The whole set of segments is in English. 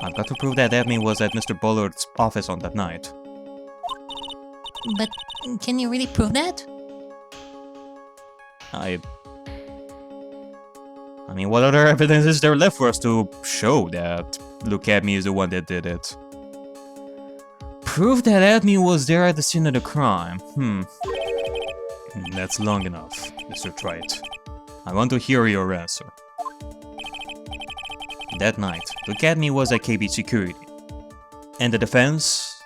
I've got to prove that admin was at Mr. Bullard's office on that night. But can you really prove that? I mean, what other evidence is there left for us to show that Look At Me is the one that did it? Prove that admin was there at the scene of the crime. That's long enough, Mr. Wright. I want to hear your answer. That night, Look At Me was at KB security. And the defense?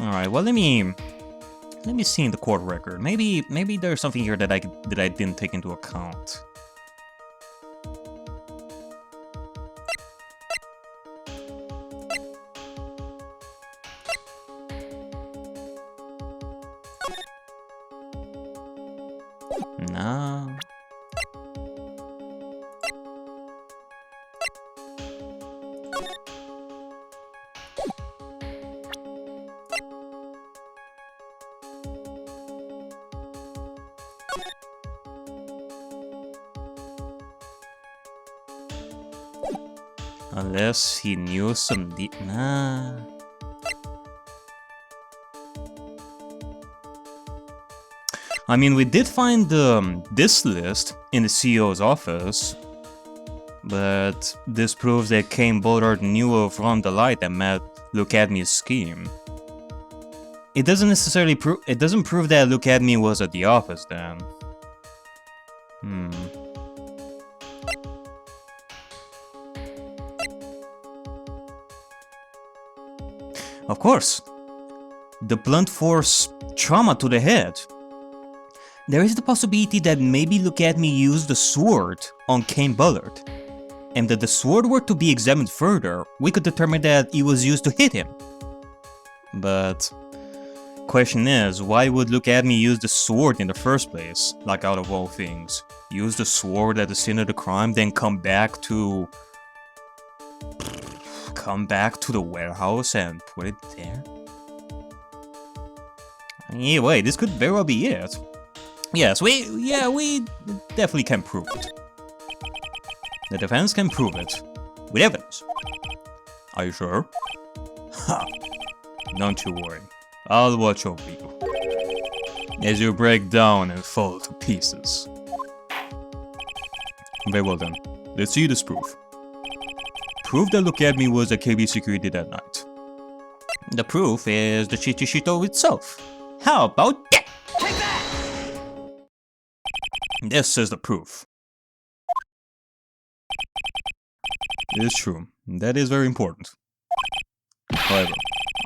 Alright, well let me see in the court record. Maybe there's something here that I didn't take into account. No. Unless he knew some nah. I mean, we did find this list in the CEO's office, but this proves that Kane Bullard knew of Ron the Light that met Look At Me's scheme. It doesn't necessarily prove. It doesn't prove that Look At Me was at the office then. Of course, the blunt force trauma to the head. There is the possibility that maybe Look At Me used the sword on Kane Bullard, and that the sword were to be examined further, we could determine that it was used to hit him. But question is, why would Look At Me use the sword in the first place? Like, out of all things, use the sword at the scene of the crime, then come back to the warehouse and put it there? Either way, this could very well be it. Yes, we definitely can prove it. The defense can prove it. With evidence. Are you sure? Ha! Don't you worry. I'll watch over you. As you break down and fall to pieces. Very well then. Let's see this proof. Proof that Look At Me was at KB security that night. The proof is the Chichishito itself. How about that? Take that! This is the proof. It is true. That is very important. However,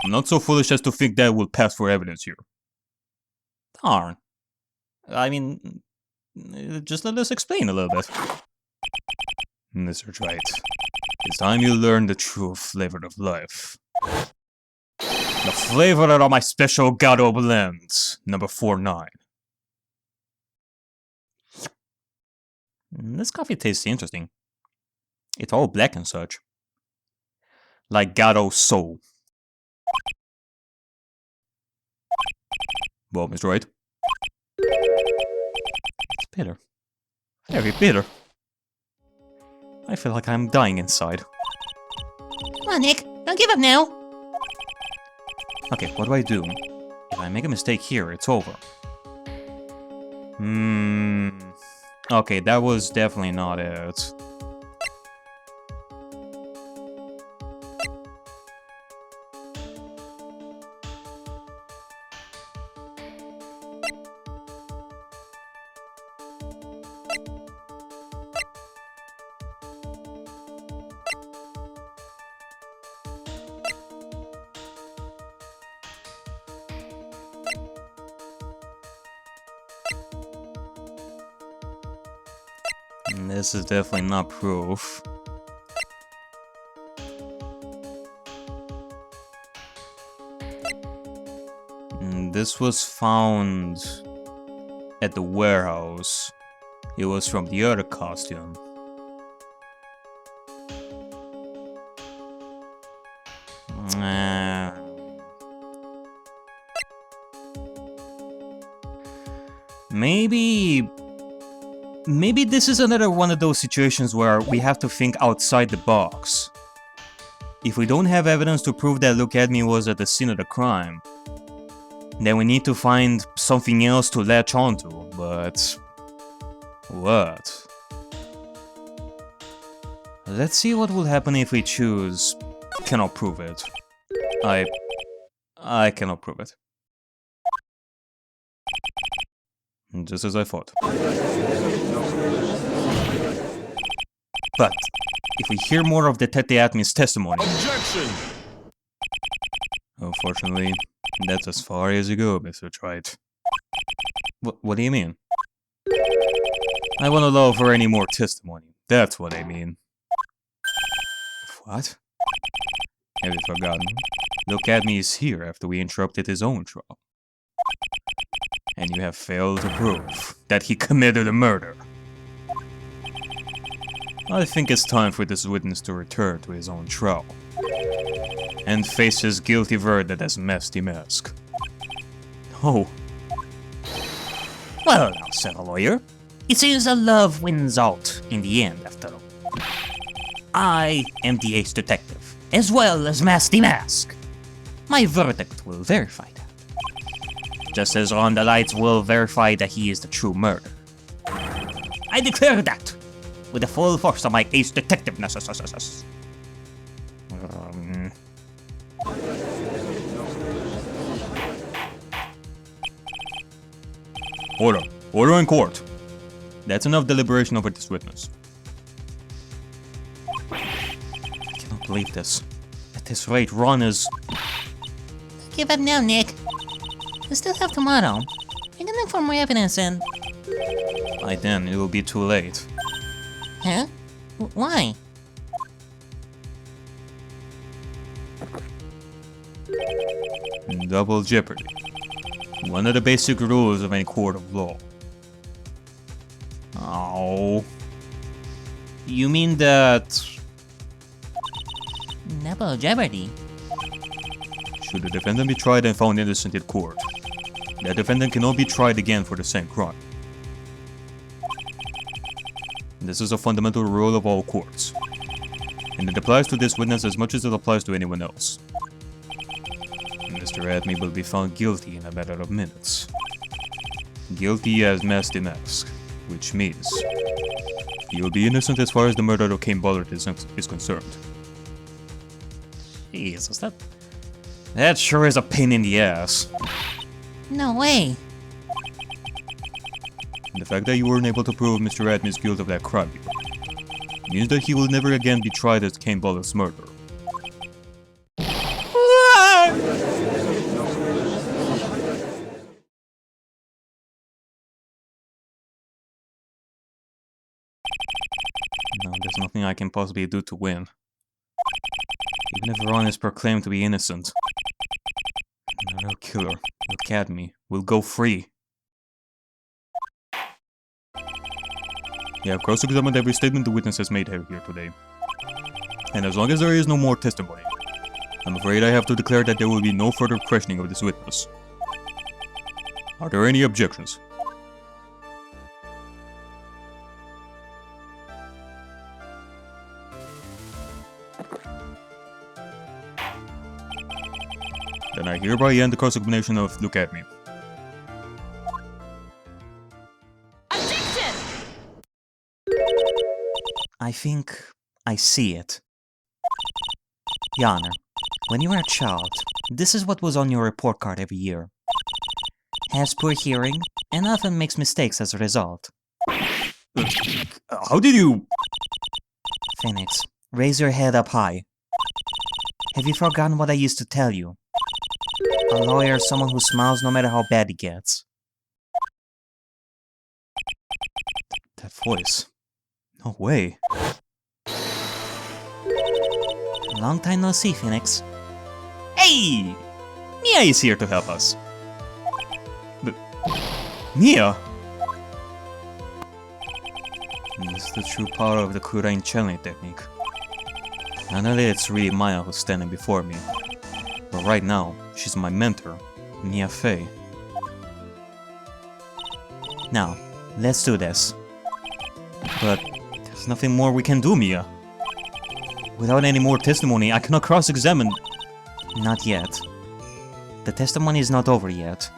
I'm not so foolish as to think that will pass for evidence here. Darn. I mean, just let us explain a little bit. Mr. Wright, it's time you learn the true flavor of life. The flavor of my special Gato blends, number 49. This coffee tastes interesting. It's all black and such. Like Gato soul. Well, Mr. Wright. It's bitter. Very bitter. I feel like I'm dying inside. Come on, Nick. Don't give up now. Okay, what do I do? If I make a mistake here, it's over. Okay, that was definitely not it. This is definitely not proof. This was found at the warehouse. It was from the other costume. Maybe Maybe this is another one of those situations where we have to think outside the box. If we don't have evidence to prove that Look At Me was at the scene of the crime, then we need to find something else to latch onto, but... what? Let's see what will happen if we choose... cannot prove it. I cannot prove it. Just as I thought. But, if we hear more of Detective Atmy's testimony... Objection! Unfortunately, that's as far as you go, Mr. Wright. What do you mean? I won't allow for any more testimony. That's what I mean. What? Have you forgotten? Look At Me is here after we interrupted his own trial. And you have failed to prove that he committed a murder. I think it's time for this witness to return to his own trial. And face his guilty verdict as Mesty Mask. Oh. Well now, said the lawyer. It seems that love wins out in the end, after all. I am the ace detective, as well as Mesty Mask. My verdict will verify that. Just as On the Lights will verify that he is the true murderer. I declare that, with the full force of my ace detectiveness. Order. Order in court. That's enough deliberation over this witness. I cannot believe this. At this rate, Ron is... Give up now, Nick. We still have tomorrow. We can look for more evidence and... By then, it will be too late. Huh? Why? Double jeopardy. One of the basic rules of any court of law. Oh. You mean that... Double jeopardy? Should the defendant be tried and found innocent in court, that defendant cannot be tried again for the same crime. This is a fundamental rule of all courts, and it applies to this witness as much as it applies to anyone else. Mr. Atmy will be found guilty in a matter of minutes. Guilty as Mesty Mask, which means he will be innocent as far as the murder of Cain Bullard is concerned. Jesus, That sure is a pain in the ass. No way. The fact that you weren't able to prove Mr. Atmy's guilt of that crime means that he will never again be tried as Cain Bullard's murderer. No, there's nothing I can possibly do to win. Even if Ron is proclaimed to be innocent, the real killer, Look At Me, will go free. You have cross-examined every statement the witness has made here today. And as long as there is no more testimony, I'm afraid I have to declare that there will be no further questioning of this witness. Are there any objections? Then I hereby end the cross-examination of Look At Me. Objection! I think I see it. Your Honor, when you were a child, this is what was on your report card every year. Has poor hearing, and often makes mistakes as a result. How did you... Phoenix, raise your head up high. Have you forgotten what I used to tell you? A lawyer is someone who smiles no matter how bad he gets. That voice. No way. Long time no see, Phoenix. Hey! Mia is here to help us. Mia? This is the true power of the Kurain channeling technique. Finally, it's really Maya who's standing before me. But right now, she's my mentor, Mia Fey. Now, let's do this. But there's nothing more we can do, Mia. Without any more testimony, I cannot cross-examine... Not yet. The testimony is not over yet.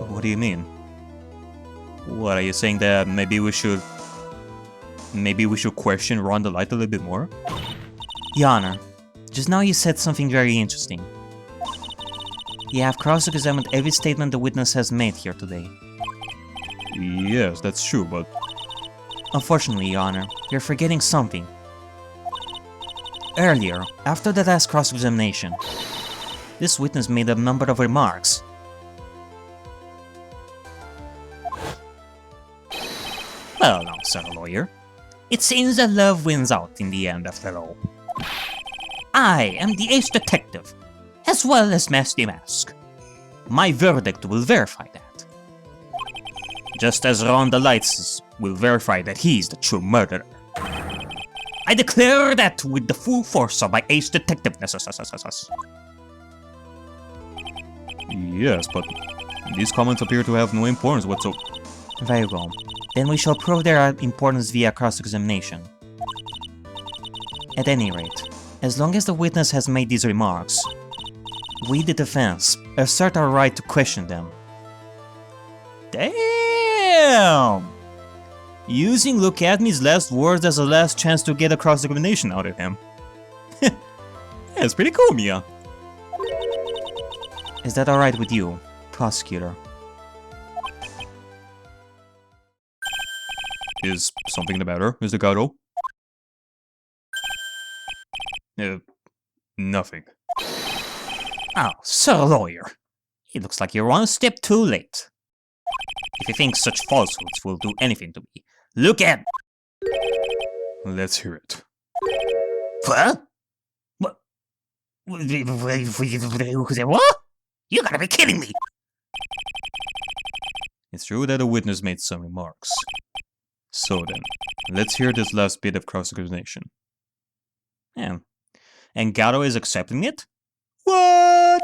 What do you mean? What, are you saying that maybe we should question Ron the Light a little bit more? Your Honor, just now you said something very interesting. You have cross-examined every statement the witness has made here today. Yes, that's true, but... Unfortunately, Your Honor, you're forgetting something. Earlier, after the last cross-examination, this witness made a number of remarks. Well now, Sir Lawyer. It seems that love wins out in the end after all. I am the ace detective, as well as Master Mask. My verdict will verify that. Just as Ron the Lights will verify that he's the true murderer. I declare that with the full force of my ace detectiveness. Yes, but these comments appear to have no importance whatsoever. Very well. Then we shall prove their importance via cross-examination. At any rate, as long as the witness has made these remarks, we, the defense, assert our right to question them. Damn! Using Look At Me's last words as a last chance to get a cross-examination out of him. That's pretty cool, Mia. Is that alright with you, prosecutor? Is something the matter, Mr. Gato? Nothing. Oh, Sir Lawyer. It looks like you're one step too late. If you think such falsehoods will do anything to me, look at... Let's hear it. What? What? You gotta be kidding me! It's true that a witness made some remarks. So then, let's hear this last bit of cross-examination. Yeah. And Gato is accepting it? What?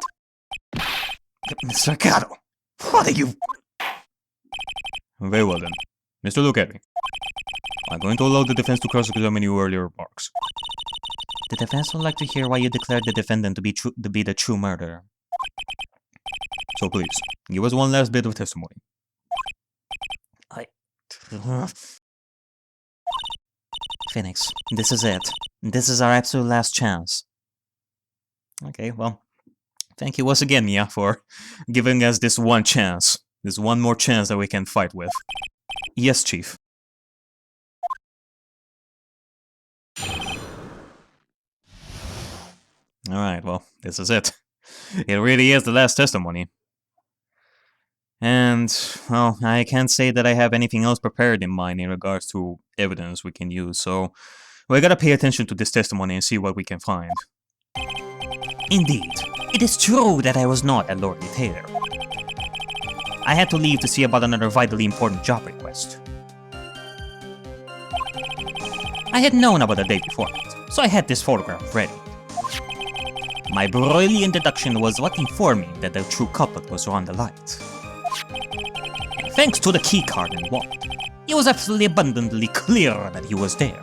Mr. Gato, what are you... Very well then. Mr. Look At Me. I'm going to allow the defense to cross-examine your earlier remarks. The defense would like to hear why you declared the defendant to be the true murderer. So please, give us one last bit of testimony. Phoenix, this is it. This is our absolute last chance. Okay, well, thank you once again, Mia, for giving us this one chance. This one more chance that we can fight with. Yes, Chief. Alright, well, this is it. It really is the last testimony. And, well, I can't say that I have anything else prepared in mind in regards to evidence we can use, so we gotta pay attention to this testimony and see what we can find. Indeed, it is true that I was not a Lord Taylor. I had to leave to see about another vitally important job request. I had known about the day before it, so I had this photograph ready. My brilliant deduction was what informed me that the true culprit was Ron the Light. Thanks to the keycard and wallet, it was absolutely abundantly clear that he was there.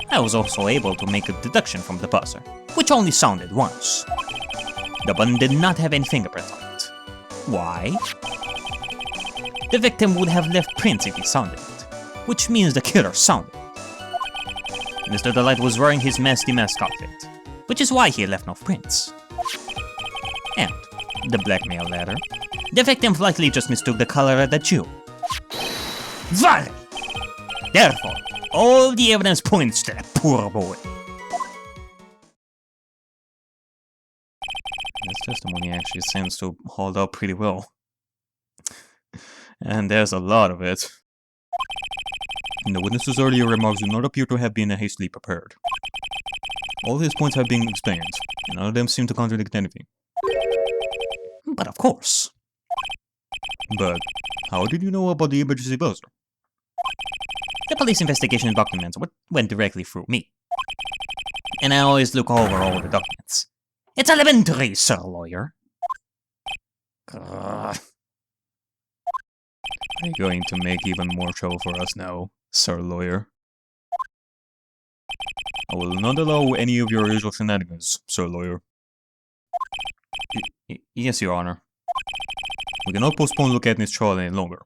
I was also able to make a deduction from the buzzer, which only sounded once. The button did not have any fingerprint on it. Why? The victim would have left prints if he sounded it, which means the killer sounded it. Mr. The Light was wearing his Master Mask outfit, which is why he left no prints. And the blackmail letter. The victim likely just mistook the color of the Jew. Vale! Therefore, all the evidence points to that poor boy. This testimony actually seems to hold up pretty well. And there's a lot of it. The witness's earlier remarks do not appear to have been hastily prepared. All his points have been explained, and none of them seem to contradict anything. But of course. But how did you know about the emergency buzzer? The police investigation documents went directly through me. And I always look over all the documents. It's elementary, Sir Lawyer. I Are you going to make even more trouble for us now, sir lawyer? I will not allow any of your usual shenanigans, sir lawyer. Yes, Your Honor. We cannot postpone looking at this trial any longer.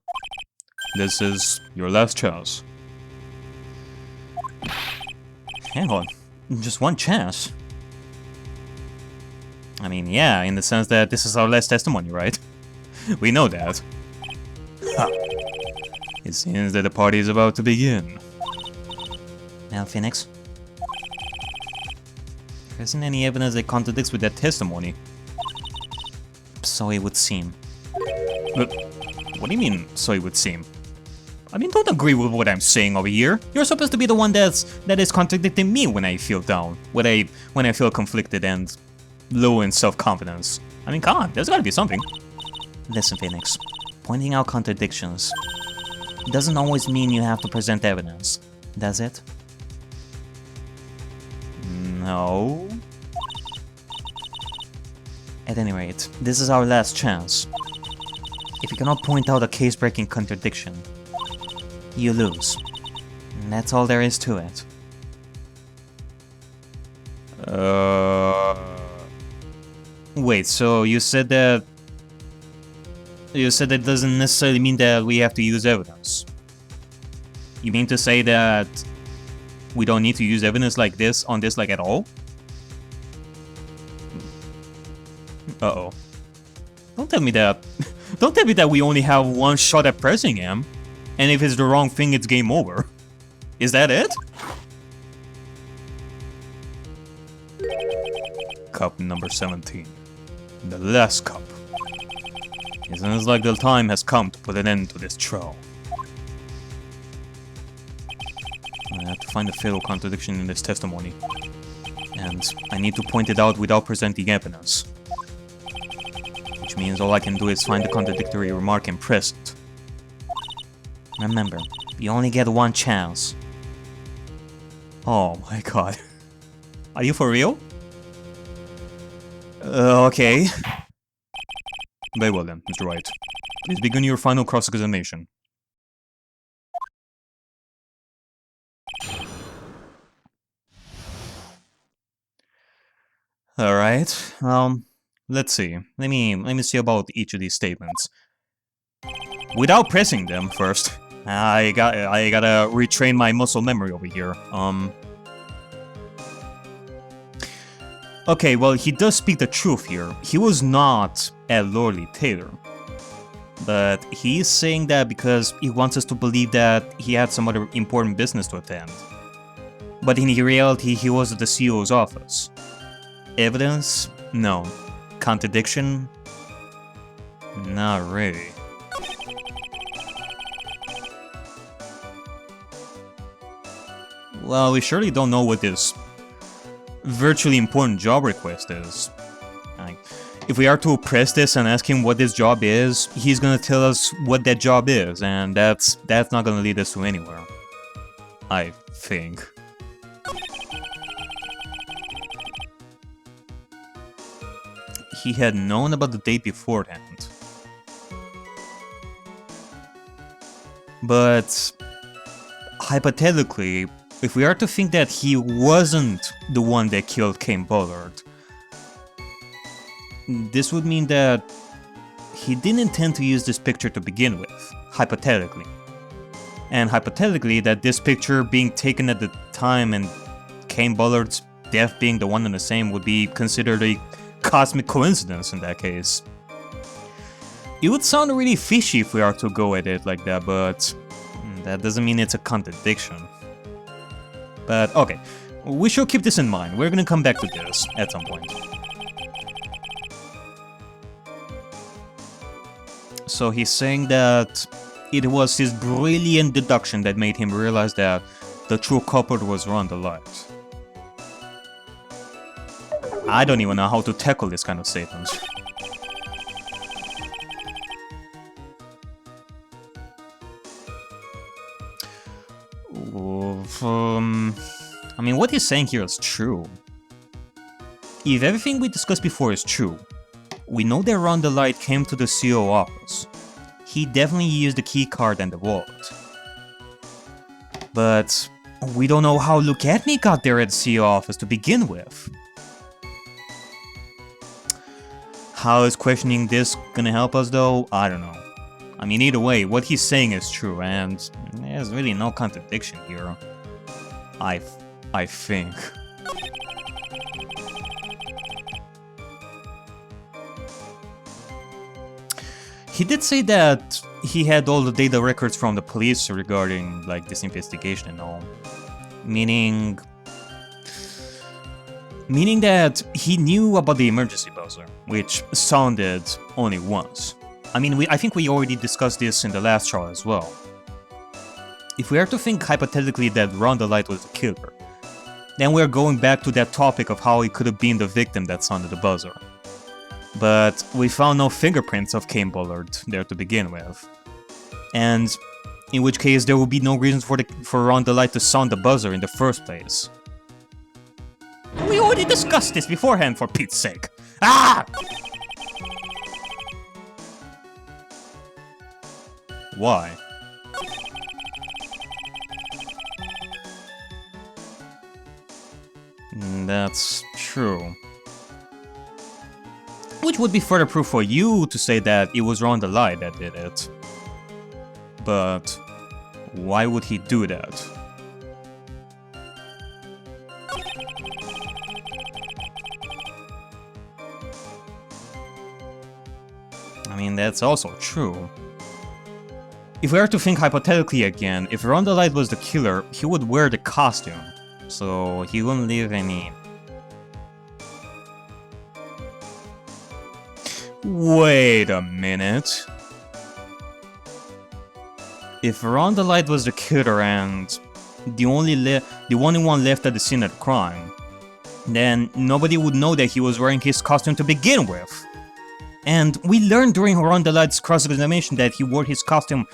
This is your last chance. Hang on, just one chance? I mean, yeah, in the sense that this is our last testimony, right? We know that. Ha. It seems that the party is about to begin. Now, Phoenix? There isn't any evidence that contradicts with that testimony. So it would seem. But what do you mean, so it would seem? I mean, don't agree with what I'm saying over here. You're supposed to be the one that is contradicting me when I feel down, when I feel conflicted and low in self-confidence. I mean, come on, there's gotta be something. Listen, Phoenix, pointing out contradictions doesn't always mean you have to present evidence, does it? No. At any rate, this is our last chance. If you cannot point out a case-breaking contradiction, you lose. And that's all there is to it. Wait, so you said that... You said that doesn't necessarily mean that we have to use evidence. You mean to say that we don't need to use evidence like this on this like at all? Uh-oh. Don't tell me that... Don't tell me that we only have one shot at pressing him, and if it's the wrong thing, it's game over. Is that it? Cup number 17. The last cup. It sounds like the time has come to put an end to this trial. I have to find a fatal contradiction in this testimony. And I need to point it out without presenting evidence. Which means all I can do is find the contradictory remark and press it. Remember, you only get one chance. Oh my god. Are you for real? Okay. Very well then, Mr. Wright. Please begin your final cross-examination. Alright, let's see. Let me see about each of these statements. Without pressing them first, I gotta retrain my muscle memory over here. Okay, well, he does speak the truth here. He was not at Lordly Taylor. But he's saying that because he wants us to believe that he had some other important business to attend. But in reality, he was at the CEO's office. Evidence? No. Contradiction? Not really. Well, we surely don't know what this virtually important job request is. Like, if we are to press this and ask him what this job is, he's gonna tell us what that job is, and that's not gonna lead us to anywhere. I think. He had known about the date beforehand. But hypothetically, if we are to think that he wasn't the one that killed Cain Bullard, this would mean that he didn't intend to use this picture to begin with, hypothetically. And hypothetically, that this picture being taken at the time and Cain Bullard's death being the one and the same would be considered a cosmic coincidence in that case. It would sound really fishy if we are to go at it like that, but that doesn't mean it's a contradiction. But okay, we should keep this in mind. We're gonna come back to this at some point. So he's saying that it was his brilliant deduction that made him realize that the true culprit was Rhonda Light. I don't even know how to tackle this kind of statement. I mean, what he's saying here is true. If everything we discussed before is true, we know that Rhonda Light came to the CEO office. he definitely used the key card and the wallet. But we don't know how Look At Me got there at the CEO office to begin with. How is questioning this gonna help us though? I don't know. I mean, either way, what he's saying is true, and there's really no contradiction here. I think. He did say that he had all the data records from the police regarding, like, this investigation and all. Meaning that he knew about the emergency buzzer, which sounded only once. I mean, I think we already discussed this in the last trial as well. If we are to think hypothetically that Rhonda Light was the killer, then we're going back to that topic of how it could have been the victim that sounded the buzzer. But we found no fingerprints of Cain Bullard there to begin with. And in which case there would be no reason for Rhonda Light to sound the buzzer in the first place. We already discussed this beforehand, for Pete's sake. Ah! Why? That's true. Which would be further proof for you to say that it was Rhonda Light that did it. But why would he do that? I mean, that's also true. If we are to think hypothetically again, if Rhonda Light was the killer, he would wear the costume, so he wouldn't leave any... Wait a minute. If Rhonda Light was the killer and the only one left at the scene of the crime, then nobody would know that he was wearing his costume to begin with. And we learned during Rhonda Light's cross-examination that he wore his costume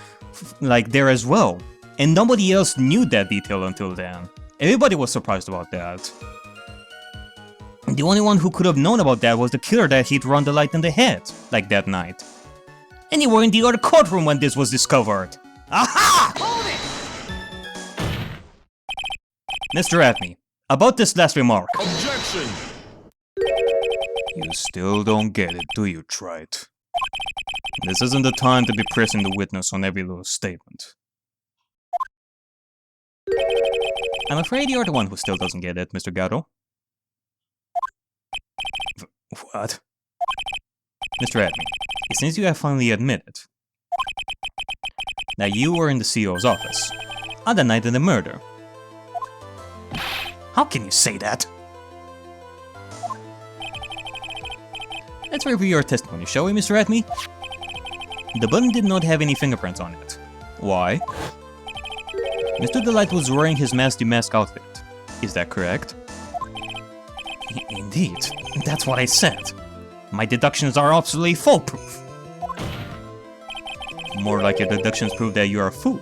like there as well. And nobody else knew that detail until then. Everybody was surprised about that. The only one who could have known about that was the killer that hit Rhonda Light in the head, like that night. And you were in the other courtroom when this was discovered. Aha! Hold it! Mr. Atney, about this last remark. Objection! You still don't get it, do you, Trite? This isn't the time to be pressing the witness on every little statement. I'm afraid you're the one who still doesn't get it, Mr. Gatto. What? Mr. Atney, it seems you have finally admitted that you were in the CEO's office on the night of the murder. How can you say that? Let's review your testimony, shall we, Mr. Atney? The button did not have any fingerprints on it. Why? Mr. Delight was wearing his mask outfit. Is that correct? Indeed, that's what I said. My deductions are absolutely foolproof. More like your deductions prove that you are a fool.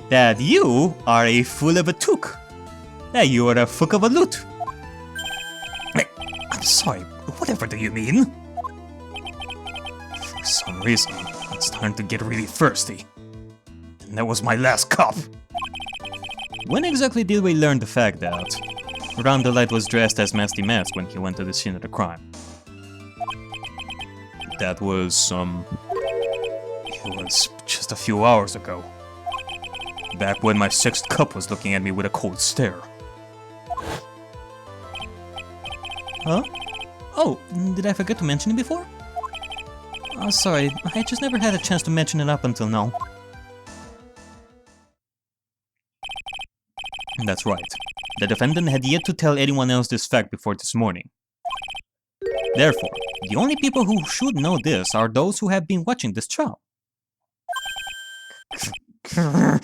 That you are a fool of a took. That you are a fuck of a loot. I'm sorry, whatever do you mean? For some reason, it's starting to get really thirsty. And that was my last cup. When exactly did we learn the fact that Rhonda Light was dressed as Masty Mask when he went to the scene of the crime? That was, it was just a few hours ago. Back when my sixth cup was looking at me with a cold stare. Huh? Oh, did I forget to mention it before? Oh, sorry, I just never had a chance to mention it up until now. That's right. The defendant had yet to tell anyone else this fact before this morning. Therefore, the only people who should know this are those who have been watching this trial. Do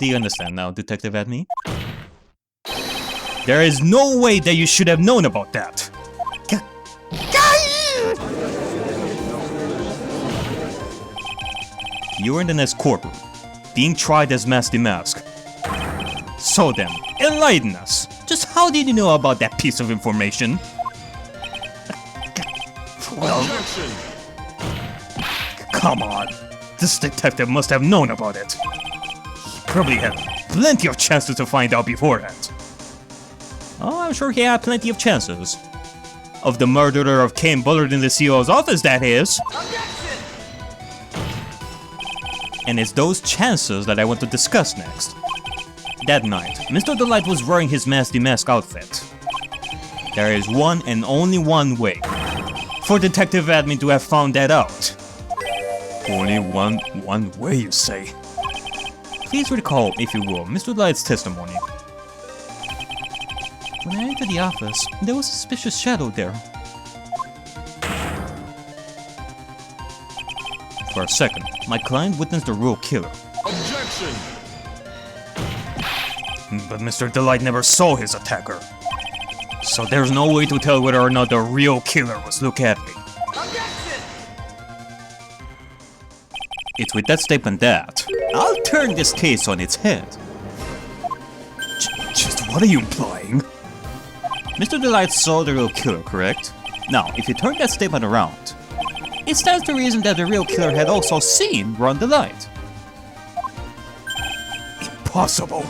you understand now, Detective Atney? There is no way that you should have known about that! You were in the next courtroom, being tried as Masty Mask. So then, enlighten us! Just how did you know about that piece of information? Well, Come on, this detective must have known about it. He probably had plenty of chances to find out beforehand. Oh, I'm sure he had plenty of chances. Of the murderer of Kane Bullard in the CEO's office, that is. Objection! And it's those chances that I want to discuss next. That night, Mr. Delight was wearing his Mask outfit. There is one and only one way for Detective Admin to have found that out. Only one way, you say? Please recall, if you will, Mr. Delight's testimony. When I entered the office, there was a suspicious shadow there. For a second, my client witnessed the real killer. Objection! But Mr. Delight never saw his attacker. So there's no way to tell whether or not the real killer was looking at me. Objection! It's with that statement that I'll turn this case on its head. Just what are you implying? Mr. Delight saw the real killer, correct? Now, if you turn that statement around, it stands to reason that the real killer had also seen Ron Delight. Impossible!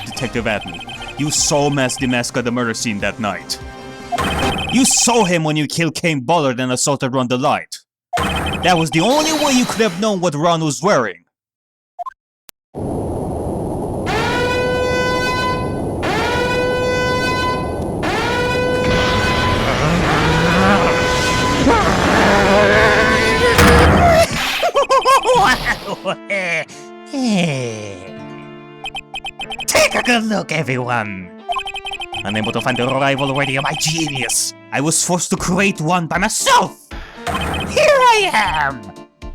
Detective Admin, you saw Mask at the murder scene that night. You saw him when you killed Kane Bullard and assaulted Ron Delight. That was the only way you could have known what Ron was wearing. Take a good look, everyone! Unable to find a rival already of my genius, I was forced to create one by myself! Here I am!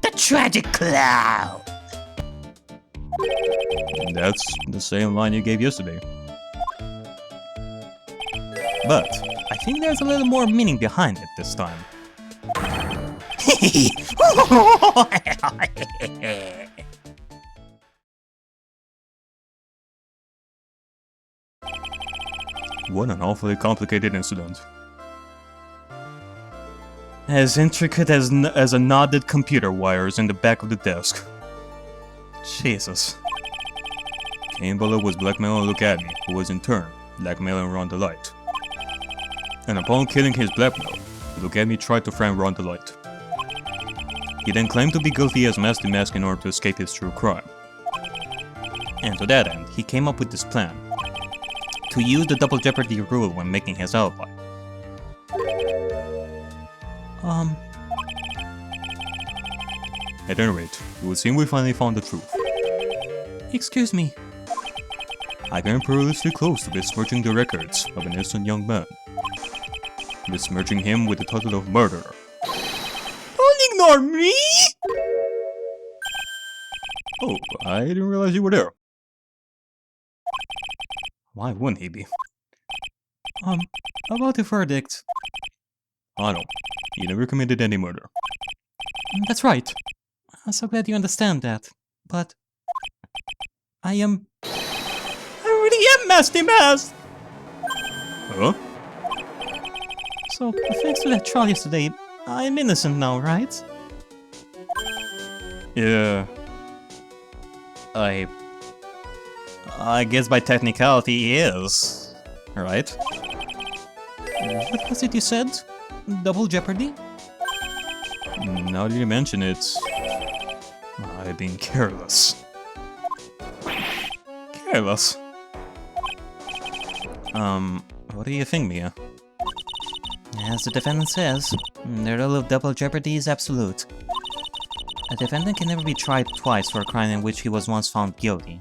The tragic clown! That's the same line you gave yesterday. But I think there's a little more meaning behind it this time. What an awfully complicated incident. As intricate as a knotted computer wires in the back of the desk. Jesus. Kane Bullard was blackmailing Look At Me, who was in turn blackmailing Ron Delight. And upon killing his blackmail, Look At Me tried to frame Ron Delight. He then claimed to be guilty as Mask in order to escape his true crime. And to that end, he came up with this plan. To use the double jeopardy rule when making his alibi. At any rate, it would seem we finally found the truth. Excuse me. I came perilously close to besmirching the records of an innocent young man. Besmirching him with the title of murderer. Don't ignore me! Oh, I didn't realize you were there. Why wouldn't he be? About the verdict. I know. You never committed any murder. That's right. I'm so glad you understand that. But I really am Masty Mask! Huh? So, thanks to that trial yesterday, I'm innocent now, right? Yeah. I guess by technicality he is, right? What was it you said? Double jeopardy? Now that you mention it, I've been careless. Careless? What do you think, Mia? As the defendant says, the rule of double jeopardy is absolute. A defendant can never be tried twice for a crime in which he was once found guilty.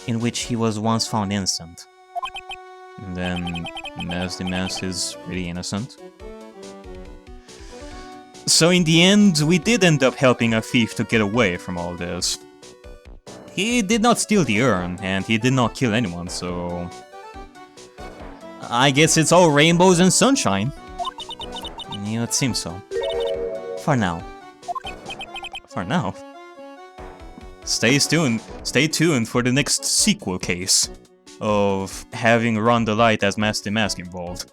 In which he was once found innocent. And then, Mask is really innocent. So in the end, we did end up helping a thief to get away from all this. He did not steal the urn, and he did not kill anyone, so... I guess it's all rainbows and sunshine. Yeah, it seems so. For now. For now? Stay tuned for the next sequel case. of having Run the Light as Master Mask involved.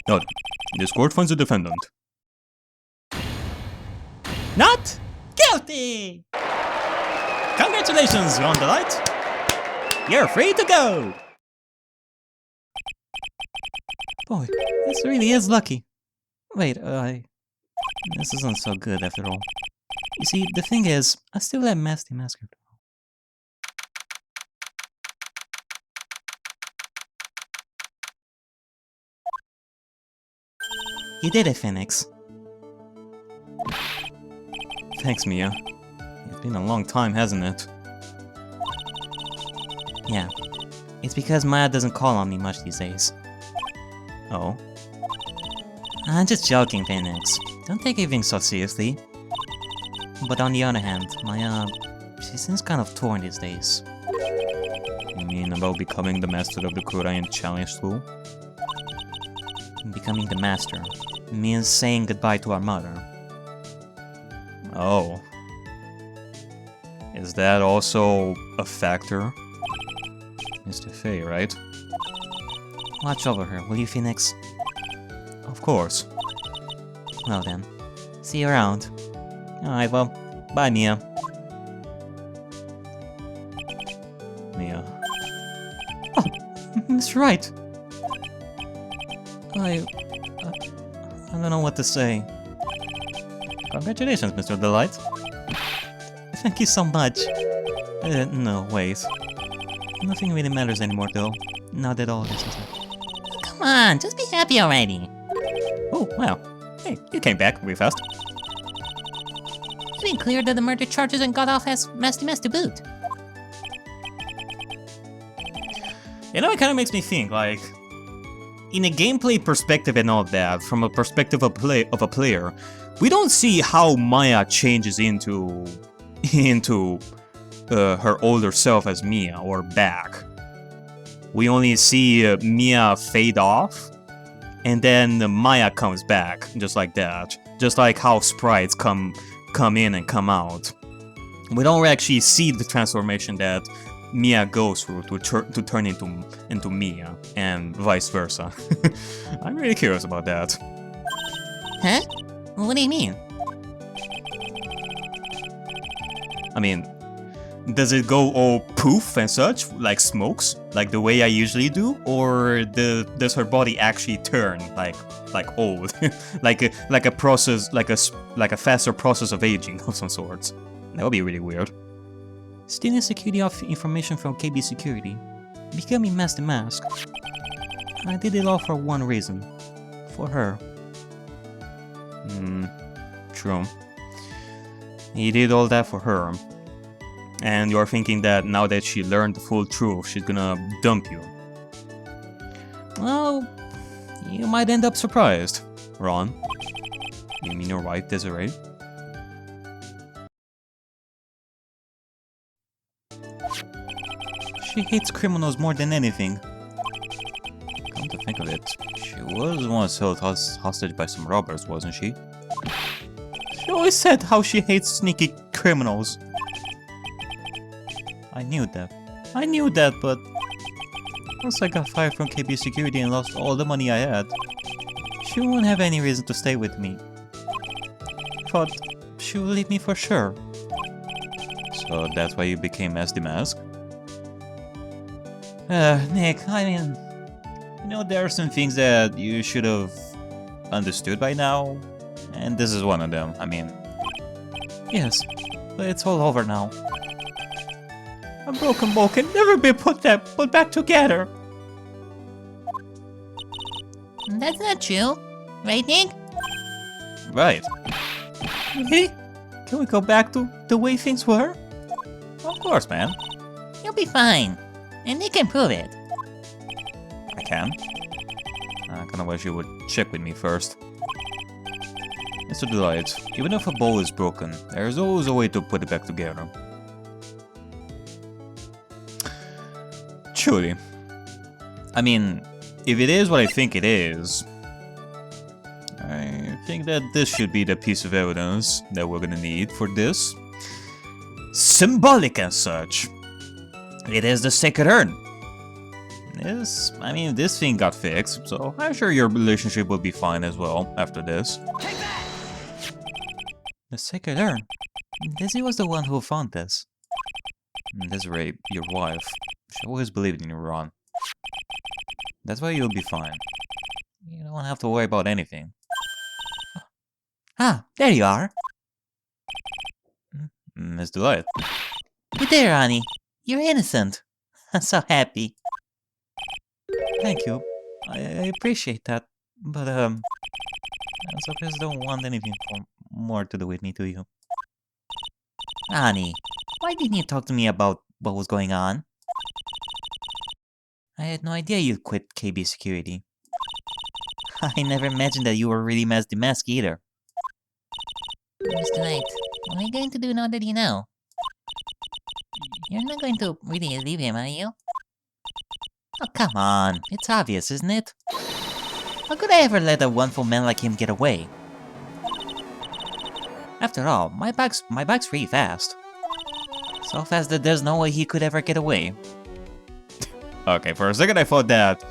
Note, this court finds the defendant not guilty! Congratulations, Run the Light! You're free to go! Boy, this really is lucky. Wait, this isn't so good after all. You see, the thing is, I still have Master Mask. You did it, Phoenix. Thanks, Mia. It's been a long time, hasn't it? Yeah. It's because Maya doesn't call on me much these days. Oh? I'm just joking, Phoenix. Don't take everything so seriously. But on the other hand, Maya... she seems kind of torn these days. You mean about becoming the master of the Korean Challenge School? Becoming the master means saying goodbye to our mother. Oh. Is that also a factor? Mr. Faye, right? Watch over her, will you, Phoenix? Of course. Well then, see you around. Alright, well, bye, Mia. Mia. Oh, Mr. Wright! I don't know what to say. Congratulations, Mr. Delight. Thank you so much. No, wait. Nothing really matters anymore, though. Now that all this is... Come on, just be happy already. Oh, wow. Hey, you came back real fast. You been cleared of the murder charges and got off as Master Master to boot. You know, it kind of makes me think, like... in a gameplay perspective and all that, from a perspective of a player, we don't see how Maya changes into her older self as Mia, or back. We only see Mia fade off, and then Maya comes back, just like that. Just like how sprites come in and come out. We don't actually see the transformation that Mia goes through to turn into Mia, and vice versa. I'm really curious about that. Huh? What do you mean? I mean, does it go all poof and such, like smokes, like the way I usually do, or does her body actually turn like old, like a process, like a faster process of aging of some sorts? That would be really weird. Stealing security information from KB Security, becoming Master Mask. I did it all for one reason, for her. True. You did all that for her. And you're thinking that now that she learned the full truth, she's gonna dump you. Well, you might end up surprised, Ron. You mean your wife, Desiree? She hates criminals more than anything. Come to think of it, she was once held hostage by some robbers, wasn't she? She always said how she hates sneaky criminals. I knew that, but once I got fired from KB Security and lost all the money I had, she won't have any reason to stay with me. Thought she would leave me for sure. So that's why you became Master Mask? Nick, I mean, you know, there are some things that you should have understood by now, and this is one of them. I mean, yes, but it's all over now. A broken bowl can never be put back together. That's not true, right, Nick? Right. Really? Can we go back to the way things were? Of course, man. You'll be fine, and Nick can prove it. I can. I kinda wish you would check with me first. Mr. Delight, even if a bowl is broken, there's always a way to put it back together. Truly. I mean, if it is what I think it is, I think that this should be the piece of evidence that we're gonna need for this. Symbolic as such. It is the sacred urn. This thing got fixed, so I'm sure your relationship will be fine as well after this. Take that! The sacred urn? Dizzy was the one who found this. Desiree, your wife, she always believed in you, Ron. That's why you'll be fine. You don't have to worry about anything. Ah, there you are. Miss Delight. Good day, Ronnie. You're innocent. I'm so happy. Thank you. I appreciate that. But, I suppose don't want anything more to do with me, do you? Ronnie, why didn't you talk to me about what was going on? I had no idea you'd quit KB Security. I never imagined that you were really the mask either. Mr. Knight, what are you going to do now that you know? You're not going to really leave him, are you? Oh, come on. It's obvious, isn't it? How could I ever let a wonderful man like him get away? After all, my bike's really fast. So fast that there's no way he could ever get away. Okay, for a second I thought that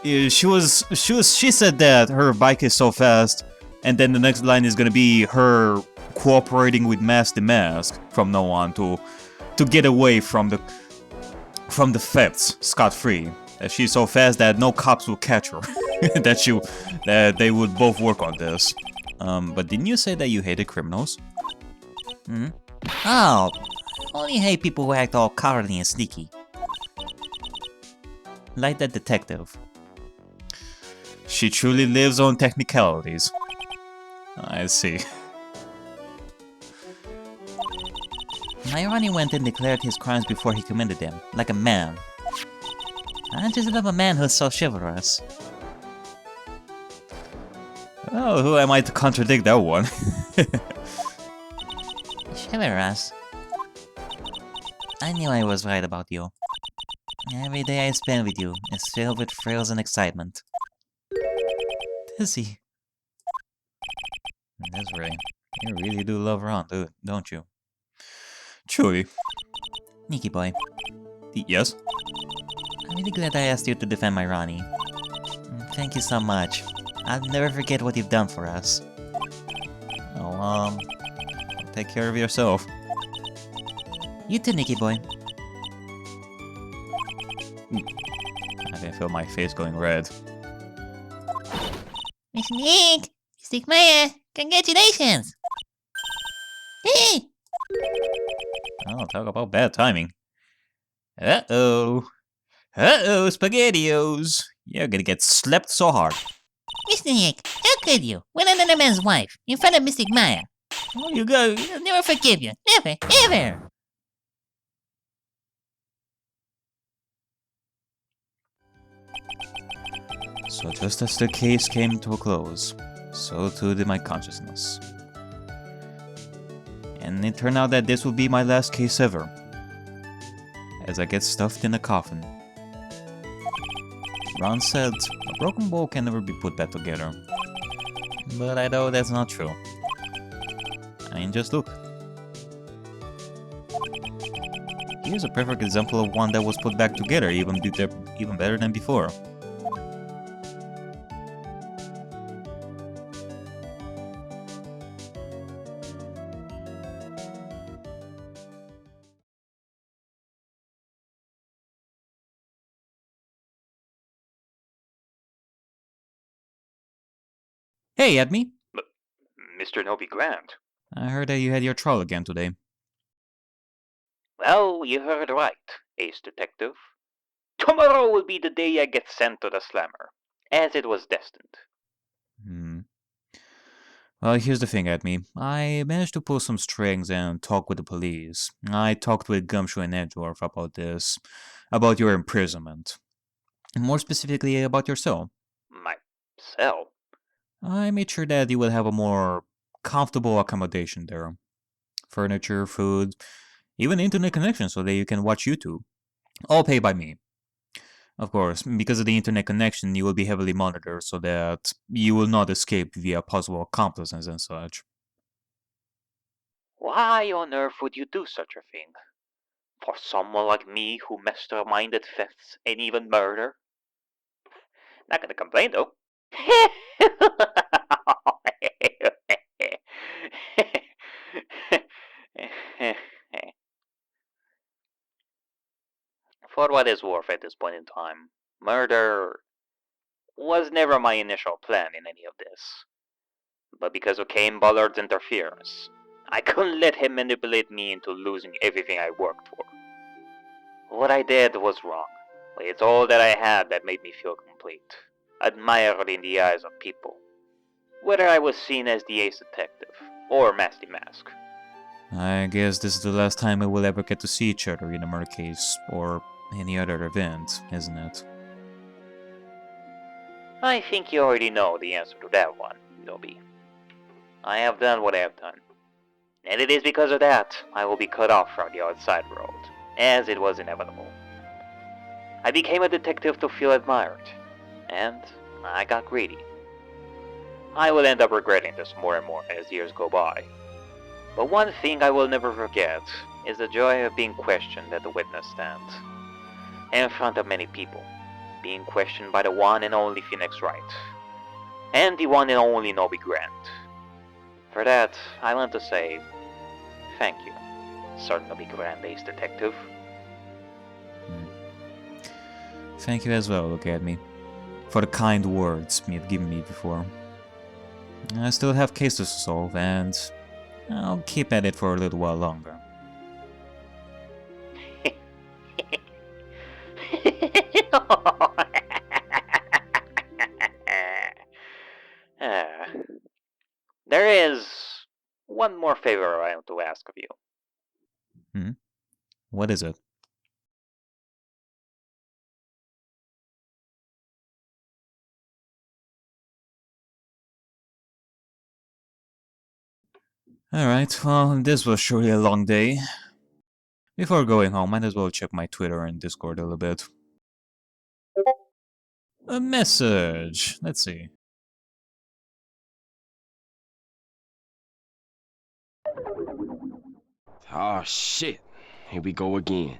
she said that her bike is so fast, and then the next line is gonna be her cooperating with Mask the Mask from now on to get away from the thefts scot-free. That she's so fast that no cops will catch her. that they would both work on this. But didn't you say that you hated criminals? Oh, only hate people who act all cowardly and sneaky. Like that detective. She truly lives on technicalities. I see. My Ronnie went and declared his crimes before he committed them, like a man. I just love a man who's so chivalrous. Oh, who am I to contradict that one? Chivalrous? I knew I was right about you. Every day I spend with you is filled with thrills and excitement. Dizzy. Desiree, you really do love Ron, don't you? Truly. Nikki boy, Yes? I'm really glad I asked you to defend my Ronnie. Thank you so much. I'll never forget what you've done for us. Oh, take care of yourself. You too, Nikki boy. I can feel my face going red. Miss Nick! Stick Maya! Congratulations! Hey! Oh, talk about bad timing. Uh-oh. Uh-oh, SpaghettiOs. You're gonna get slapped so hard. Mr. Nick, how could you? With another man's wife, in front of Mystic Maya? Oh, you go. I'll never forgive you. Never, ever! So just as the case came to a close, so too did my consciousness. And it turned out that this would be my last case ever, as I get stuffed in a coffin. Ron said, a broken bowl can never be put back together. But I know that's not true. I mean, just look. Here's a perfect example of one that was put back together even better than before. Hey, Admi. Mr. Noby Grant. I heard that you had your trial again today. Well, you heard right, Ace Detective. Tomorrow will be the day I get sent to the slammer, as it was destined. Well, here's the thing, Admi. I managed to pull some strings and talk with the police. I talked with Gumshoe and Edgeworth about this, about your imprisonment. More specifically, about your cell. My cell? I made sure that you will have a more comfortable accommodation there. Furniture, food, even internet connection so that you can watch YouTube. All paid by me. Of course, because of the internet connection, you will be heavily monitored so that you will not escape via possible accomplices and such. Why on earth would you do such a thing? For someone like me who masterminded thefts and even murder? Not gonna complain though. For what it's worth at this point in time, murder was never my initial plan in any of this. But because of Cain Ballard's interference, I couldn't let him manipulate me into losing everything I worked for. What I did was wrong, but it's all that I had that made me feel complete, admired in the eyes of people. Whether I was seen as the ace detective or Masty Mask. I guess this is the last time we will ever get to see each other in a murder case or any other event, isn't it? I think you already know the answer to that one, Noby. I have done what I have done. And it is because of that I will be cut off from the outside world, as it was inevitable. I became a detective to feel admired, and I got greedy. I will end up regretting this more and more as years go by. But one thing I will never forget is the joy of being questioned at the witness stand. In front of many people, being questioned by the one and only Phoenix Wright, and the one and only Noby Grant. For that, I want to say, thank you, Sir Noby Grant, ace detective. Thank you as well, look at me, for the kind words you've given me before. I still have cases to solve, and I'll keep at it for a little while longer. There is one more favor I want to ask of you. What is it? Alright, well, this was surely a long day. Before going home, might as well check my Twitter and Discord a little bit. A message! Let's see. Oh shit, here we go again.